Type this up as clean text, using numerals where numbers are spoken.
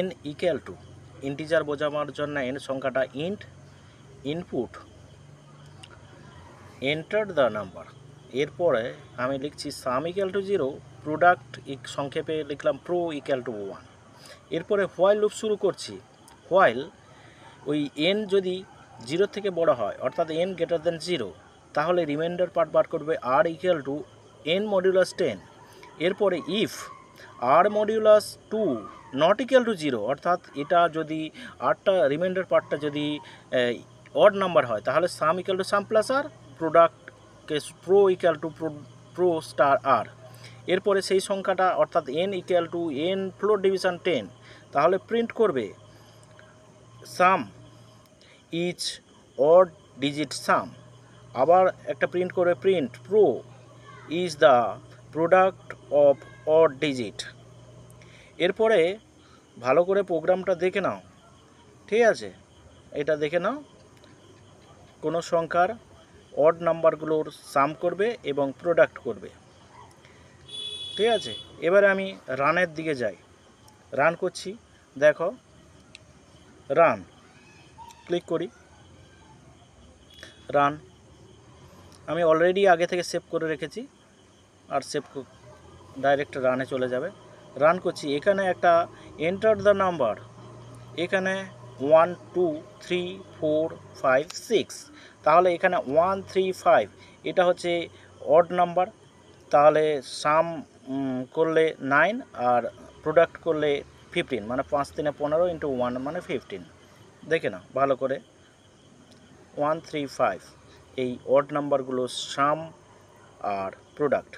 n equal two integer বোঝানোর জন্য n সংখ্যাটা int input enter the number. এরপরে আমি লিখছি সাম ইকুয়াল টু 0, প্রোডাক্ট সংক্ষেপে লিখলাম প্রো ইকুয়াল টু 1। এরপরে হোয়াইল লুপ শুরু করছি। হোয়াইল ওই n যদি 0 থেকে বড় হয় অর্থাৎ n গ্রেটার দেন 0, তাহলে রিমাইন্ডার পার্ট বার করবে r equal to n modulus 10। এরপরে if r modulus 2 not equal to 0, অর্থাৎ এটা যদি আরটা রিমাইন্ডার পার্টটা যদি অড নাম্বার হয় তাহলে sum equal to sum plus r, প্রোডাক্টকে pro equal to pro star r. এরপরে সেই সংখ্যাটা অর্থাৎ n equal to n floor division 10, তাহলে প্রিন্ট করবে sum is odd digit sum. আবার একটা প্রিন্ট করে print pro is the product of odd digit. এরপরে ভালো করে প্রোগ্রামটা দেখে নাও, ঠিক আছে? এটা দেখে নাও, কোনো সংখ্যার অড নাম্বারগুলোর সাম করবে এবং প্রোডাক্ট করবে, ঠিক আছে? এবারে আমি রানের দিকে যাই, রান করছি, দেখো রান ক্লিক করি, রান। আমি অলরেডি আগে থেকে সেভ করে রেখেছি, আর সেভ ডাইরেক্ট রানে চলে যাবে। রান করছি, এখানে একটা এন্টার দ্য নাম্বার, এখানে 1 2 3 4 5 6, তাহলে এখানে 1 3 5 এটা হচ্ছে অড নাম্বার, তাহলে সাম করলে 9 আর প্রোডাক্ট করলে 15, মানে 5 3 15 ইন্টু 1 মানে 15। দেখে না ভালো করে, 1 3 5 এই অড নাম্বারগুলো সাম আর প্রোডাক্ট।